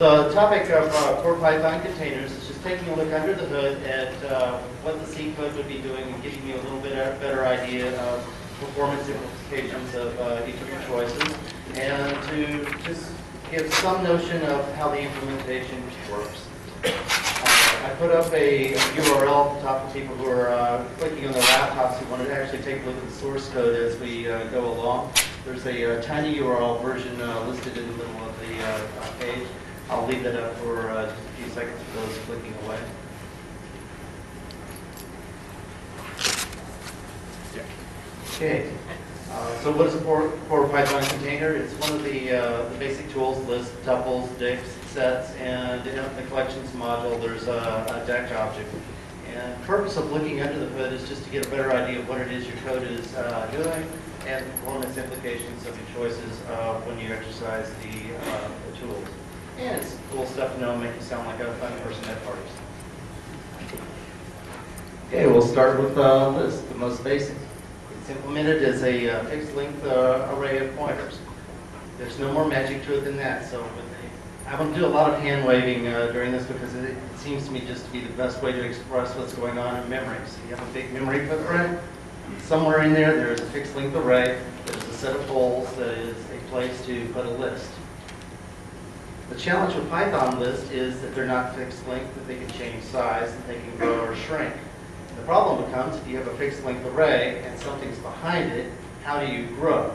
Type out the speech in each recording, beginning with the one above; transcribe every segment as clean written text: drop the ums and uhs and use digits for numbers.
The topic of core Python containers is just taking a look under the hood at what the C code would be doing and giving you a little bit better idea of performance implications of each of your choices, and to just give some notion of how the implementation works. I put up a URL at the top for people who are clicking on their laptops who want to actually take a look at the source code as we go along. There's a tiny URL version listed in the middle of the page. I'll leave that up for just a few seconds for those clicking away. Okay, so what is a core Python container? It's one of the basic tools: lists, tuples, dicts, sets, and in the collections module there's a deck object. And the purpose of looking under the hood is just to get a better idea of what it is your code is doing and the performance implications of your choices when you exercise the tools. And it's cool stuff to know and make you sound like a fun person at parties. Okay, we'll start with list, the most basic. It's implemented as a fixed length array of pointers. There's no more magic to it than that. So I'm going to do a lot of hand waving during this because it seems to me just to be the best way to express what's going on in memory. So you have a big memory footprint. Somewhere in there, there's a fixed length array. There's a set of poles that is a place to put a list. The challenge with Python lists is that they're not fixed length, that they can change size, that they can grow or shrink. The problem becomes if you have a fixed length array and something's behind it, how do you grow?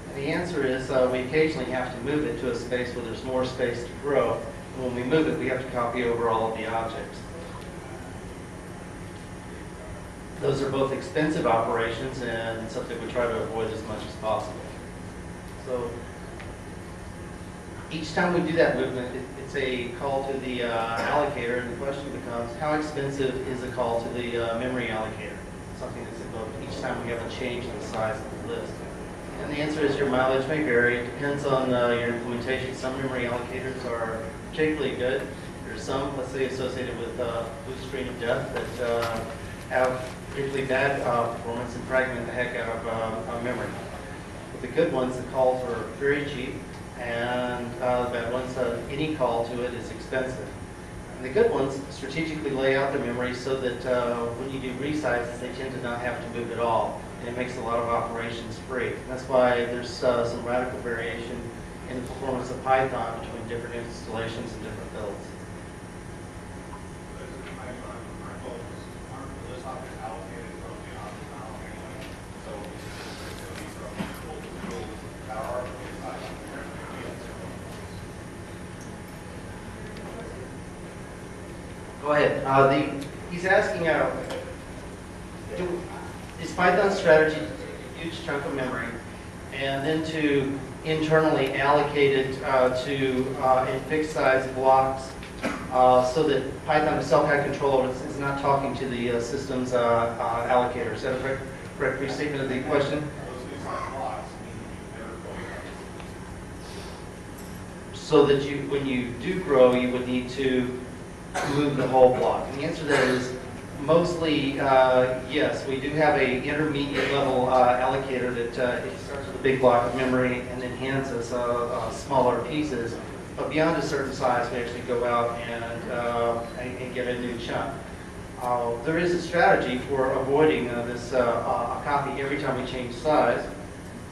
And the answer is we occasionally have to move it to a space where there's more space to grow. And when we move it, we have to copy over all of the objects. Those are both expensive operations and something we try to avoid as much as possible. So each time we do that movement, it's a call to the allocator, and the question becomes, how expensive is a call to the memory allocator? Something that's invoked each time we have a change in the size of the list. And the answer is your mileage may vary. It depends on your implementation. Some memory allocators are particularly good. There's some, let's say, associated with blue screen of death that have particularly bad performance and fragment the heck out of memory. But the good ones, the calls are very cheap. And the bad ones, any call to it is expensive. And the good ones strategically lay out the memory so that when you do resizes, they tend to not have to move at all. And it makes a lot of operations free. And that's why there's some radical variation in the performance of Python between different installations and different builds. Go ahead. He's asking, is Python's strategy to take a huge chunk of memory and then to internally allocate it in fixed size blocks so that Python itself had control over it? It's not talking to the system's allocator. Is that a correct restatement of the question? So that when you do grow, you would need to move the whole block. And the answer to that is mostly yes. We do have a intermediate level allocator that it starts with a big block of memory and then hands us smaller pieces. But beyond a certain size, we actually go out and get a new chunk. There is a strategy for avoiding this a copy every time we change size.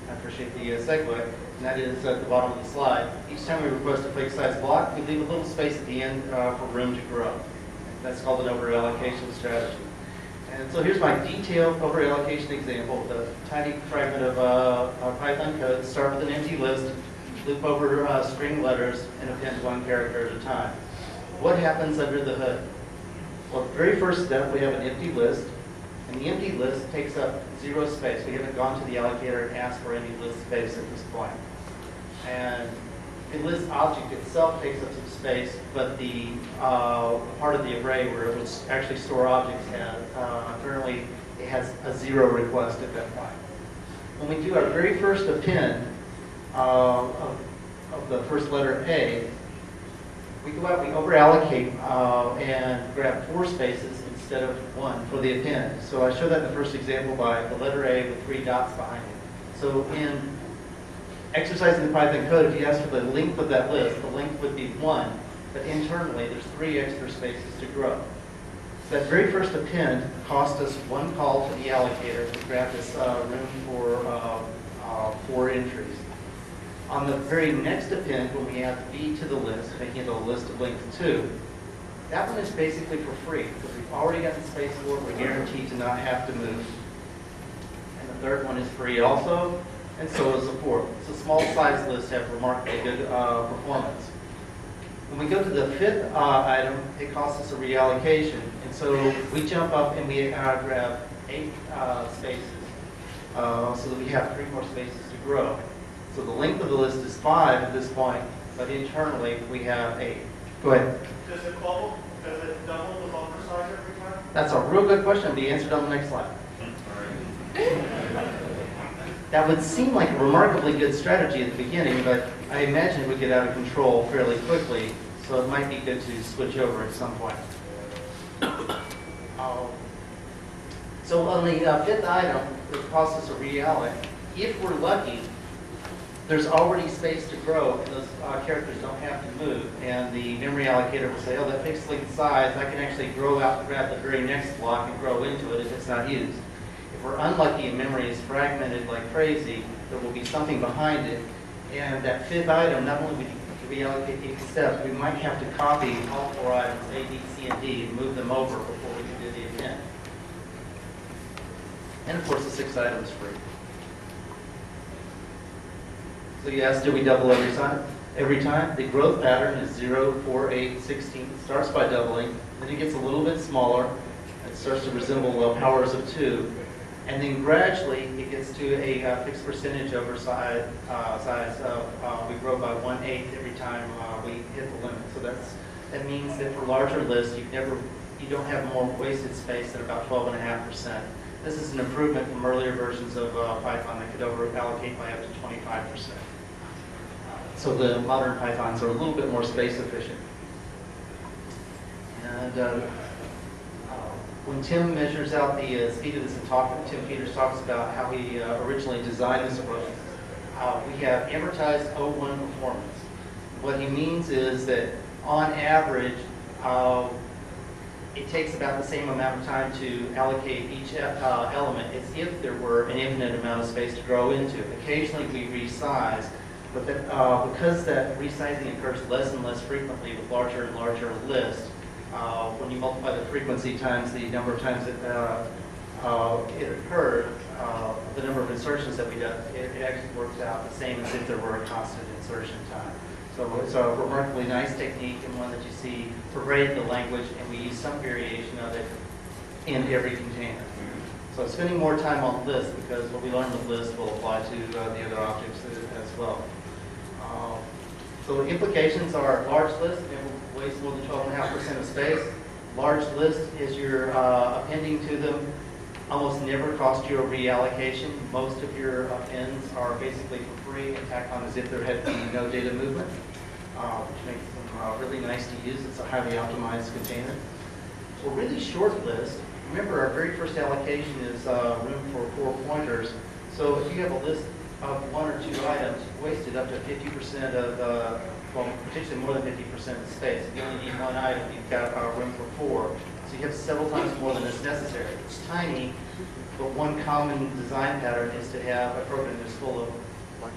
I appreciate the segue. And that is at the bottom of the slide. Each time we request a fixed size block, we leave a little space at the end for room to grow. That's called an over-allocation strategy. And so here's my detailed over-allocation example with a tiny fragment of Python code. Start with an empty list, loop over string letters, and append one character at a time. What happens under the hood? Well, the very first step, we have an empty list. And the empty list takes up 0 space. We haven't gone to the allocator and asked for any list space at this point. And the list object itself takes up some space, but the part of the array where it would actually store objects currently it has a 0 request at that point. When we do our very first append of the first letter A, we go out, we over-allocate and grab 4 spaces instead of 1 for the append. So I show that in the first example by the letter A with 3 dots behind it. So in exercising the Python code, if you ask for the length of that list, the length would be 1, but internally there's 3 extra spaces to grow. So that very first append cost us 1 call to the allocator to grab this room for 4 entries. On the very next append, when we add B to the list, making it a list of length 2, that one is basically for free because we've already got the space for it. We're guaranteed to not have to move. And the third one is free also, and so is the fourth. So small size lists have remarkably good performance. When we go to the fifth item, it costs us a reallocation. And so we jump up and we grab 8 spaces so that we have 3 more spaces to grow. So the length of the list is 5 at this point, but internally we have 8. Go ahead. Does it double the buffer size every time? That's a real good question. It'll be answered on the next slide. That would seem like a remarkably good strategy at the beginning, but I imagine it would get out of control fairly quickly, so it might be good to switch over at some point. So on the fifth item, it costs us a realloc. If we're lucky, there's already space to grow, and those characters don't have to move, and the memory allocator will say, oh, that fixed length size, I can actually grow out and grab the very next block and grow into it if it's not used. If we're unlucky and memory is fragmented like crazy, there will be something behind it, and that fifth item, not only would you reallocate 8 steps, we might have to copy all 4 items, A, B, C, and D, and move them over before we can do the append. And of course, the 6th item is free. So you asked, do we double every time? Every time? The growth pattern is 0, 4, 8, 16. It starts by doubling, then it gets a little bit smaller. It starts to resemble powers of 2. And then gradually it gets to a fixed percentage over size. We grow by 1/8 every time we hit the limit. So that means that for larger lists, you don't have more wasted space at about 12.5%. This is an improvement from earlier versions of Python that could over-allocate by up to 25%. So the modern Pythons are a little bit more space efficient. And when Tim measures out the speed of this and Tim Peters talks about how he originally designed this approach, we have amortized O1 performance. What he means is that on average, it takes about the same amount of time to allocate each element as if there were an infinite amount of space to grow into. Occasionally we resize, but because that resizing occurs less and less frequently with larger and larger lists, when you multiply the frequency times the number of times that it occurred, the number of insertions that we did, it actually works out the same as if there were a constant insertion time. So it's a remarkably nice technique and one that you see pervade the language, and we use some variation of it in every container. So spending more time on lists because what we learn with lists will apply to the other objects as well. So the implications are large lists never waste more than 12.5% of space. Large lists, as you're appending to them, almost never cost you a reallocation. Most of your appends are basically for free and tacked on as if there had been no data movement, which makes them really nice to use. It's a highly optimized container. For really short lists, remember our very first allocation is room for 4 pointers. So if you have a list of 1 or 2 items, you've wasted up to 50% of, well, potentially more than 50% of the space. If you only need 1 item, you've got room for 4. So you have several times more than is necessary. It's tiny, but one common design pattern is to have a program that's full of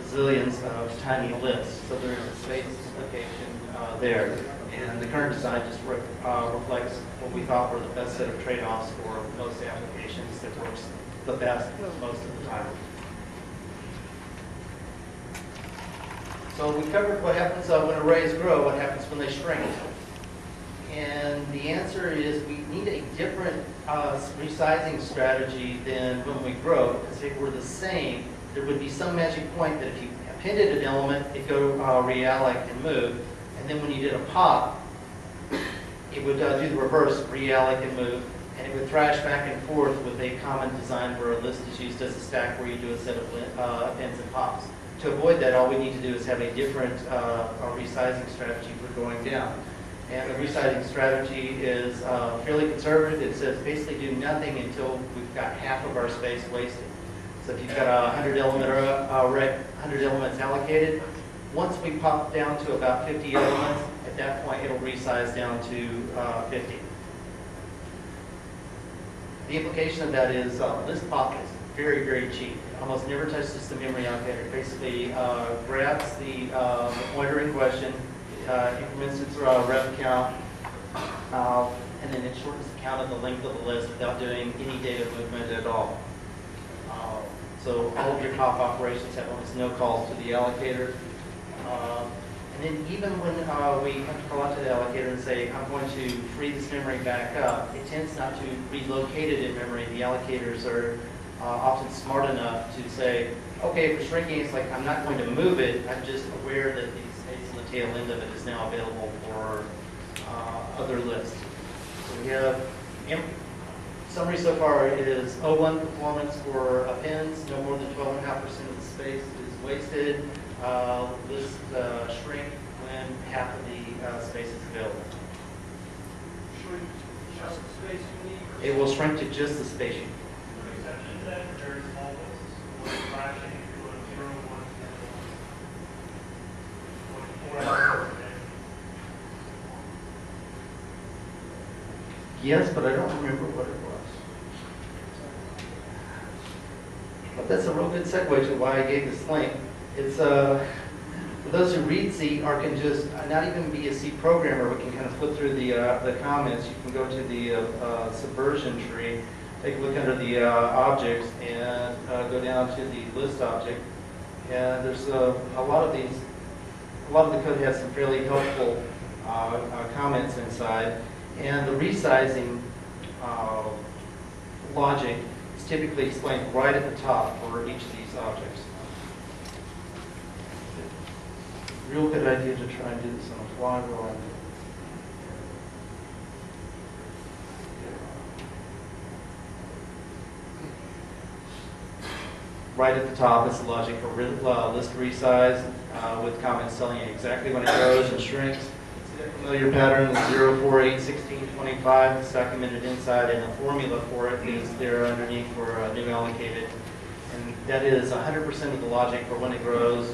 bazillions of tiny lists. So there's a space implication there. And the current design just reflects what we thought were the best set of trade-offs for most applications that works the best most of the time. So we covered what happens when arrays grow, what happens when they shrink. And the answer is we need a different resizing strategy than when we grow. Because if we're the same, there would be some magic point that if you appended an element, it'd go reallocate and move. And then when you did a pop, it would do the reverse, reallocate and move. And it would thrash back and forth with a common design where a list is used as a stack where you do a set of appends and pops. To avoid that, all we need to do is have a different resizing strategy for going down. And the resizing strategy is fairly conservative. It says basically do nothing until we've got half of our space wasted. So if you've got 100 100 elements allocated, once we pop down to about 50 elements, at that point it'll resize down to 50. The implication of that is list pop is very, very cheap. It almost never touches the memory allocator. It basically grabs the pointer in question, increments its rev count, and then it shortens the count of the length of the list without doing any data movement at all. So all of your pop operations have almost no calls to the allocator. And then even when we have to call out to the allocator and say, I'm going to free this memory back up, it tends not to relocate it in memory. The allocators are often smart enough to say, okay, for shrinking, it's like I'm not going to move it. I'm just aware that the space on the tail end of it is now available for other lists. So we have summary so far is O1 performance for appends. No more than 12.5% of the space is wasted. List shrink when half of the space is available. Shrink just the space you need. It will shrink to just the space you need. Exception to that, very small lists, one fraction, one zero, one, 4. Yes, but I don't remember what it was. But that's a real good segue to why I gave this link. It's for those who read C or can just not even be a C programmer, but can kind of flip through the comments. You can go to the subversion tree, take a look under the objects, and go down to the list object. And there's a lot of these. A lot of the code has some fairly helpful comments inside. And the resizing logic is typically explained right at the top for each of these objects. Real good idea to try and do this on a fly roll. Right at the top is the logic for list resize with comments telling you exactly when it grows and shrinks. Familiar pattern is 0, 4, 8, 16, 25. It's documented inside, and the formula for it is there underneath for new allocated. And that is 100% of the logic for when it grows,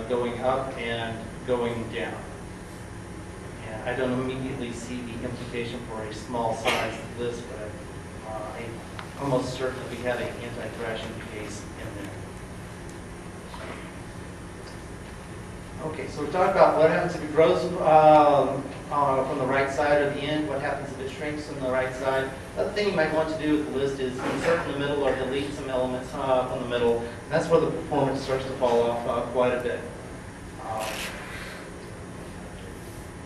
going up and going down. And I don't immediately see the implication for a small size list, but I'm almost certain that we had an anti-thrashing case in there. Okay, so we talked about what happens if it grows from the right side or the end, what happens if it shrinks from the right side. Another thing you might want to do with the list is insert in the middle or delete some elements from the middle. And that's where the performance starts to fall off quite a bit.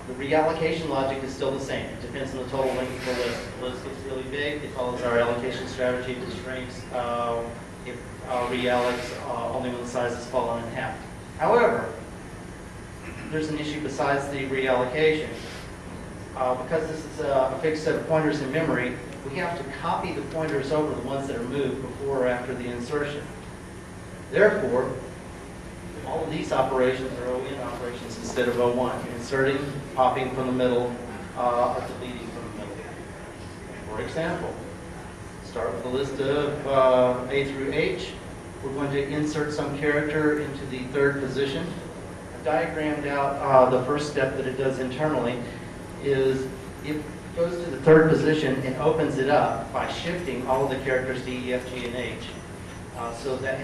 The reallocation logic is still the same. It depends on the total length of the list. If the list gets really big, it follows our allocation strategy. If it shrinks, it reallocs only when the size has fallen in half. However, there's an issue besides the reallocation. Because this is a fixed set of pointers in memory, we have to copy the pointers over the ones that are moved before or after the insertion. Therefore, all of these operations are ON operations instead of O1. Inserting, popping from the middle, or deleting from the middle. For example, start with a list of A through H. We're going to insert some character into the third position. I've diagrammed out the first step that it does internally is it goes to the third position and opens it up by shifting all of the characters to E, F, G, and H. So that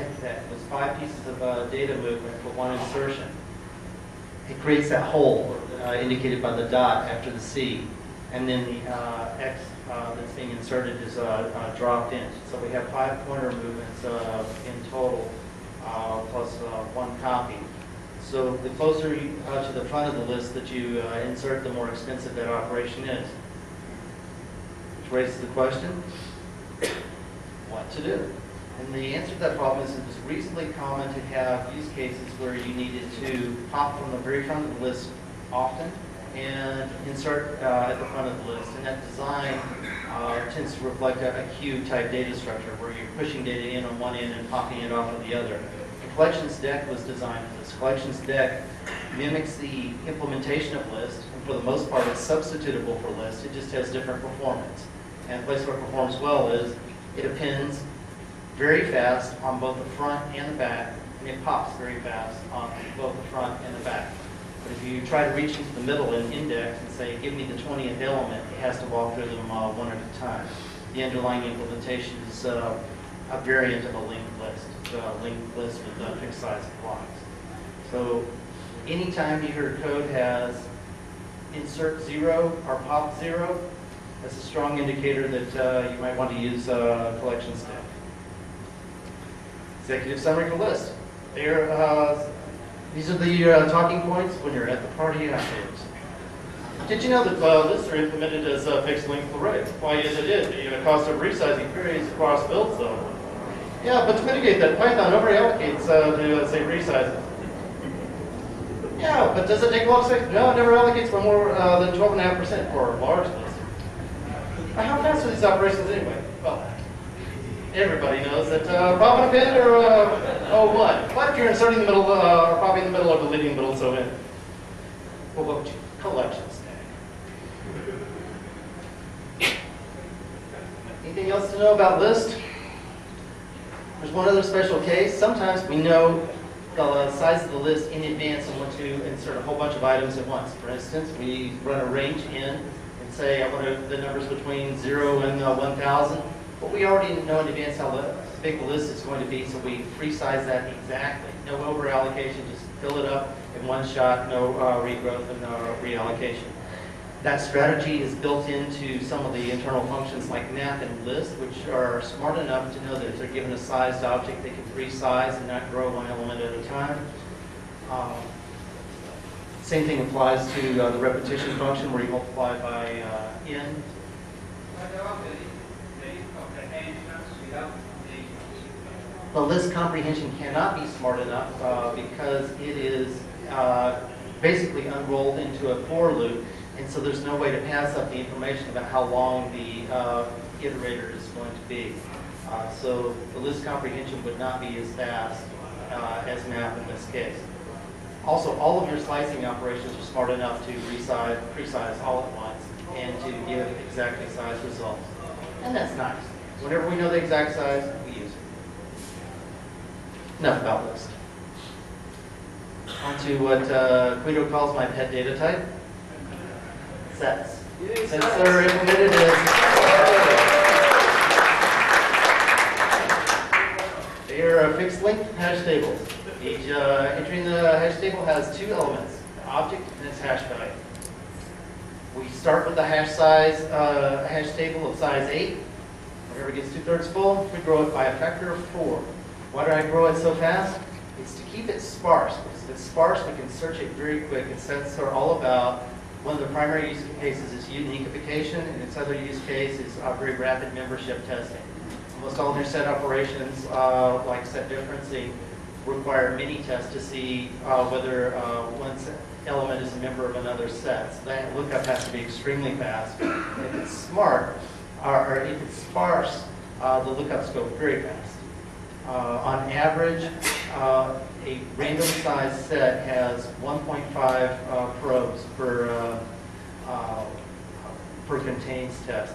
was 5 pieces of data movement for one insertion. It creates that hole indicated by the dot after the C, and then the X that's being inserted is dropped in. So we have 5 pointer movements in total, plus 1 copy. So the closer you, to the front of the list that you insert, the more expensive that operation is. Which raises the question, what to do? And the answer to that problem is it was reasonably common to have use cases where you needed to pop from the very front of the list often and insert at the front of the list. And that design tends to reflect a queue-type data structure where you're pushing data in on one end and popping it off of the other. The collections deck was designed for this. Collections deck mimics the implementation of list, and for the most part it's substitutable for list. It just has different performance. And the place where it performs well is it appends very fast on both the front and the back, and it pops very fast on both the front and the back. But if you try to reach into the middle and index and say, give me the 20th element, it has to walk through them one at a time. The underlying implementation is a variant of a linked list. It's a linked list with fixed size blocks. So anytime your code has insert 0 or pop 0, that's a strong indicator that you might want to use a collection stack. Executive summary for list. These are the talking points when you're at the party afterwards. Did you know that lists are implemented as fixed length arrays? Why, yes, it is. The cost of resizing varies across builds, though. Yeah, but to mitigate that, Python overallocates to, say, resizing. Yeah, but does it take a lot of space? No, it never allocates for more than 12.5% for a large list. How fast are these operations anyway? Well, everybody knows that pop and append or what? What if you're inserting the middle, or popping the middle, or deleting the middle, so in? Well, what would you? Collection stack. Anything else to know about list? There's one other special case. Sometimes we know the size of the list in advance and want to insert a whole bunch of items at once. For instance, we run a range in and say I want the numbers between 0 and 1,000. But we already know in advance how big the list is going to be, so we resize that exactly. No over allocation, just fill it up in one shot, no regrowth and no reallocation. That strategy is built into some of the internal functions like map and list, which are smart enough to know that if they're given a sized object, they can resize and not grow one element at a time. Same thing applies to the repetition function where you multiply by n. The list comprehension cannot be smart enough because it is basically unrolled into a for loop, and so there's no way to pass up the information about how long the iterator is going to be. So the list comprehension would not be as fast as map in this case. Also, all of your slicing operations are smart enough to precise all at once and to give exactly sized results. And that's nice. Whenever we know the exact size, we use it. Enough about list. On to what Guido calls my pet data type. Sets. Sets that are implemented as they are fixed length hash tables. Each entry in the hash table has 2 elements, the object and its hash value. We start with the hash table of size 8. Whenever it gets 2/3 full, we grow it by a factor of 4. Why do I grow it so fast? It's to keep it sparse, because if it's sparse, we can search it very quick, and sets are all about, one of the primary use cases is unification, and its other use case is very rapid membership testing. Almost all of your set operations, like set differencing, require mini-tests to see whether one element is a member of another set. So that lookup has to be extremely fast. If it's smart, or if it's sparse, the lookups go very fast. On average, a random size set has 1.5 probes per contains test.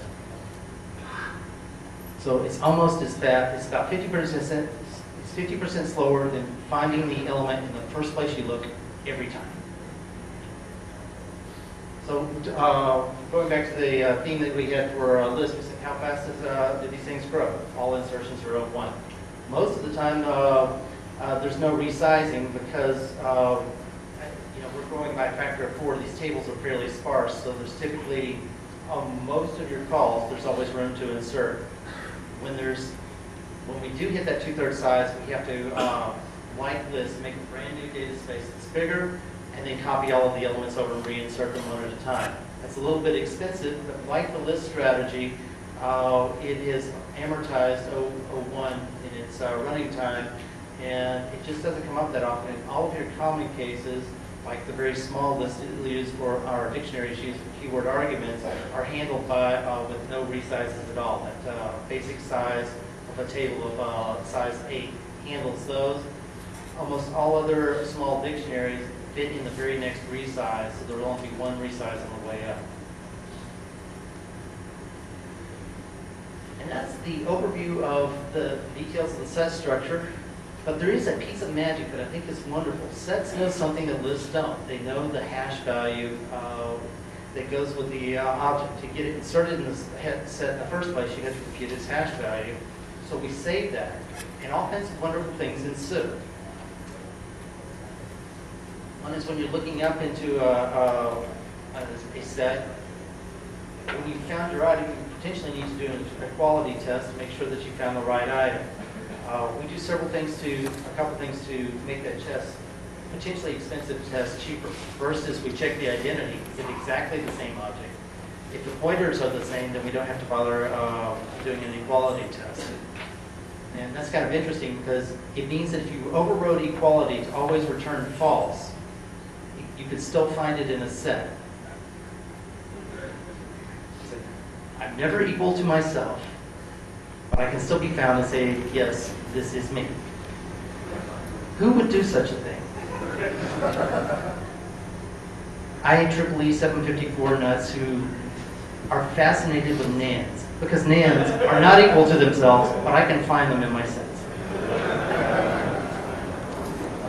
So it's almost as fast. It's about 50%. It's 50% slower than finding the element in the first place you look every time. So going back to the theme that we had for our list, we said how fast do these things grow? All insertions are of 1. Most of the time, there's no resizing because we're growing by a factor of 4. These tables are fairly sparse, so there's typically on most of your calls, there's always room to insert. When we do hit that 2/3 size, we have to like list, make a brand new data space that's bigger, and then copy all of the elements over and reinsert them one at a time. That's a little bit expensive, but like the list strategy, it is amortized 0.01 in its running time, and it just doesn't come up that often. And all of your common cases, like the very small list used for our dictionaries used for keyword arguments, are handled by with no resizes at all. That basic size of a table of size 8 handles those. Almost all other small dictionaries fit in the very next resize, so there will only be one resize on the way up. And that's the overview of the details of the set structure. But there is a piece of magic that I think is wonderful. Sets know something that lists don't. They know the hash value that goes with the object. To get it inserted in the set in the first place, you have to compute its hash value. So we save that, and all kinds of wonderful things ensue. One is when you're looking up into a set, when you found your item, you potentially need to do a quality test to make sure that you found the right item. We do a couple things to make that test potentially expensive test cheaper. First is we check the identity. Is it exactly the same object? If the pointers are the same, then we don't have to bother doing an equality test. And that's kind of interesting because it means that if you overrode equality to always return false, you could still find it in a set. So, I'm never equal to myself, but I can still be found and say, yes, this is me. Who would do such a thing? IEEE 754 nuts who are fascinated with NANDs, because NANDs are not equal to themselves, but I can find them in my sets.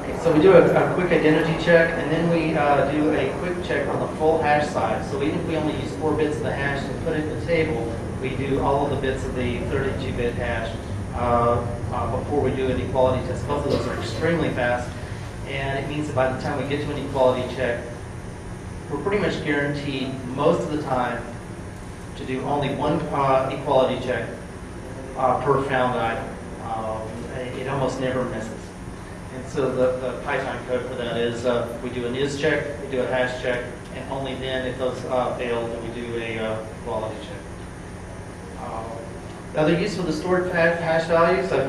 Okay, so we do a quick identity check, and then we do a quick check on the full hash size. So even if we only use 4 bits of the hash to put it in the table, we do all of the bits of the 32-bit hash before we do an equality test. Both of those are extremely fast, and it means that by the time we get to an equality check, we're pretty much guaranteed most of the time to do only one equality check per found item. It almost never misses. And so the Python code for that is we do an is check, we do a hash check, and only then, if those fail, then we do a equality check. The other use of the stored hash values, I've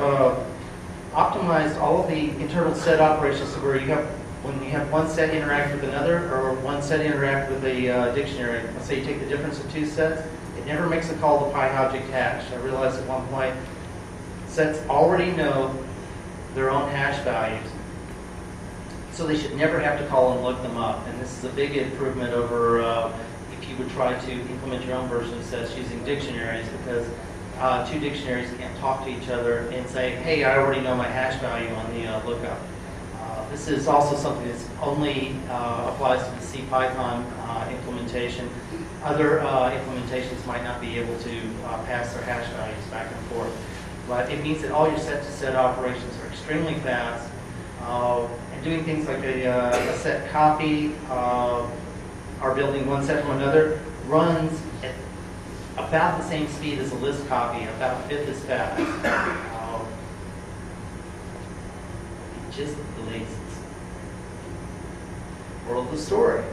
optimized all of the internal set operations where you have, when you have one set interact with another, or one set interact with a dictionary. Let's say you take the difference of 2 sets, it never makes a call to PyObject hash. I realized at one point, sets already know their own hash values, so they should never have to call and look them up. And this is a big improvement over if you would try to implement your own version of sets using dictionaries, because 2 dictionaries can't talk to each other and say, hey, I already know my hash value on the lookup. This is also something that only applies to the CPython implementation. Other implementations might not be able to pass their hash values back and forth. But it means that all your set-to-set operations are extremely fast. And doing things like a set copy, or building one set from another, runs at about the same speed as a list copy, about a fifth as fast. It just blazes. Moral of the story.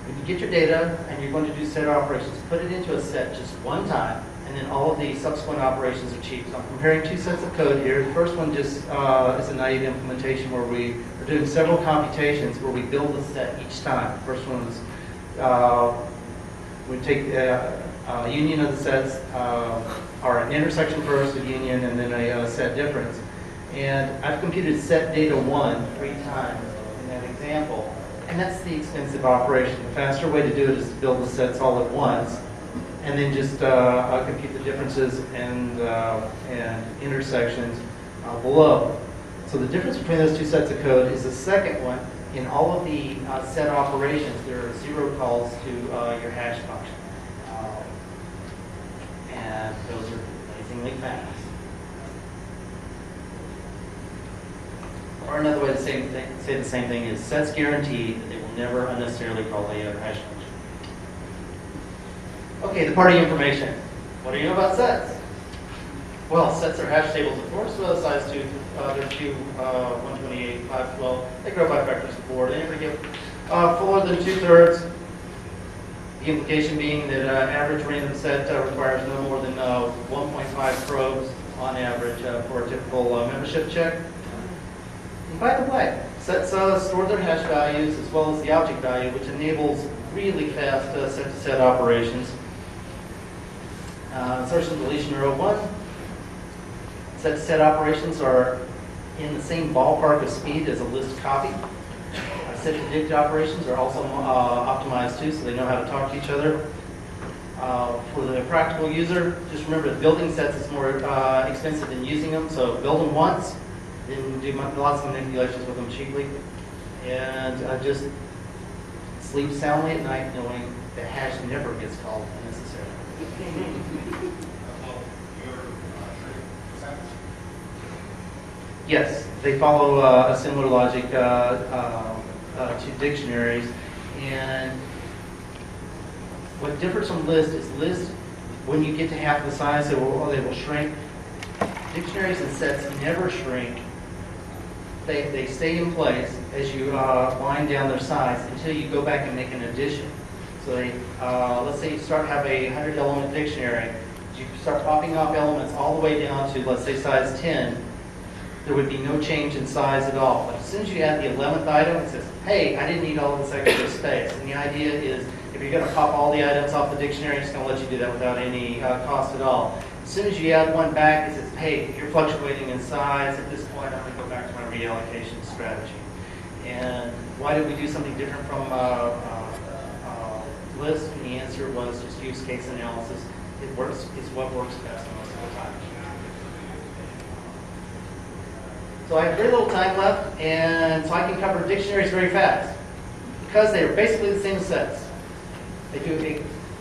When you get your data and you're going to do set operations, put it into a set just one time, and then all of the subsequent operations are cheap. So I'm comparing 2 sets of code here. The first one just is a naive implementation where we are doing several computations where we build the set each time. The first one is we take a union of the sets, or an intersection first, a union, and then a set difference. And I've computed set data 1 3 times in that example. And that's the expensive operation. The faster way to do it is to build the sets all at once, and then just compute the differences and intersections below. So the difference between those 2 sets of code is the second one. In all of the set operations, there are 0 calls to your hash function. And those are amazingly fast. Or another way to say the same thing is sets guarantee that they will never unnecessarily call a hash function. Okay, the party information. What do you know about sets? Well, sets are hash tables, of course, size 2. They're 2, 128, 512. They grow by factors of 4. They never get fuller than 2/3. The implication being that average random set requires no more than 1.5 probes on average for a typical membership check. And by the way, sets store their hash values as well as the object value, which enables really fast set-to-set operations. Insertion, deletion, row 1. Set-to-set operations are in the same ballpark of speed as a list copy. Set-to-dict operations are also optimized too, so they know how to talk to each other. For the practical user, just remember that building sets is more expensive than using them, so build them once, then do lots of manipulations with them cheaply, and just sleep soundly at night knowing the hash never gets called unnecessarily. Yes, they follow a similar logic to dictionaries, and what differs from list is list, when you get to half the size, they will shrink. Dictionaries and sets never shrink. They stay in place as you wind down their size until you go back and make an addition. So let's say you have a 100-element dictionary. You start popping off elements all the way down to, let's say, size 10. There would be no change in size at all. But as soon as you add the 11th item, it says, hey, I didn't need all this extra space. And the idea is, if you're going to pop all the items off the dictionary, it's going to let you do that without any cost at all. As soon as you add one back, it says, hey, you're fluctuating in size. At this point, I'm going to go back to my reallocation strategy. And why did we do something different from list? And the answer was just use case analysis. It works. It's what works best most of the time. So I have very little time left, and so I can cover dictionaries very fast because they are basically the same sets.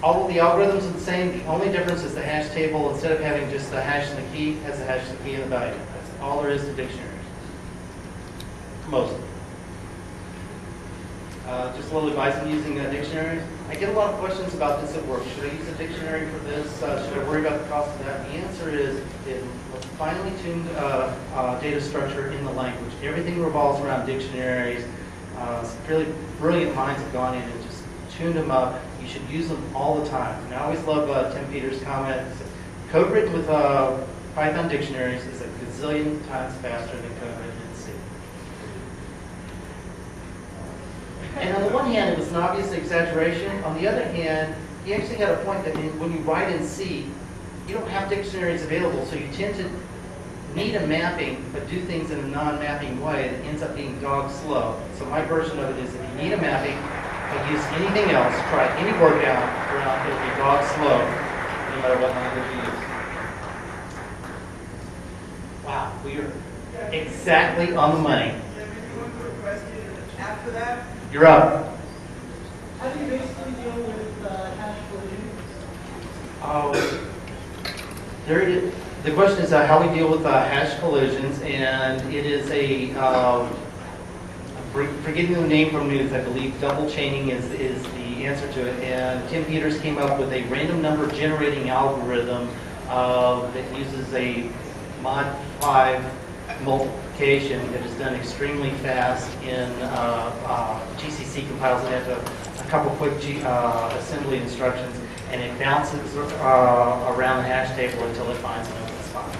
All of the algorithms are the same. The only difference is the hash table. Instead of having just the hash and the key, has the hash, the key, and the value. That's all there is to dictionaries. Mostly. Just a little advice on using dictionaries. I get a lot of questions about this at work. Should I use a dictionary for this? Should I worry about the cost of that? The answer is, let's finely tuned data structure in the language. Everything revolves around dictionaries. Really brilliant minds have gone in and just tuned them up. You should use them all the time. And I always love Tim Peters' comment. Code written with Python dictionaries is a gazillion times faster than code written in C. And on the one hand, it was an obvious exaggeration. On the other hand, he actually had a point that when you write in C, you don't have dictionaries available, so you tend to need a mapping, but do things in a non-mapping way that ends up being dog slow. So my version of it is if you need a mapping, but use anything else, try any workout around, it'll be dog slow, no matter what language you use. Wow, we are exactly on the money. After that, You're up. how do you basically deal with hash collisions? Oh, there it is. The question is how we deal with hash collisions, and it is forgetting the name from news, I believe double chaining is the answer to it. And Tim Peters came up with a random number generating algorithm that uses a mod 5 multiplication that is done extremely fast in GCC compiles it into a couple quick assembly instructions, and it bounces around the hash table until it finds an open spot.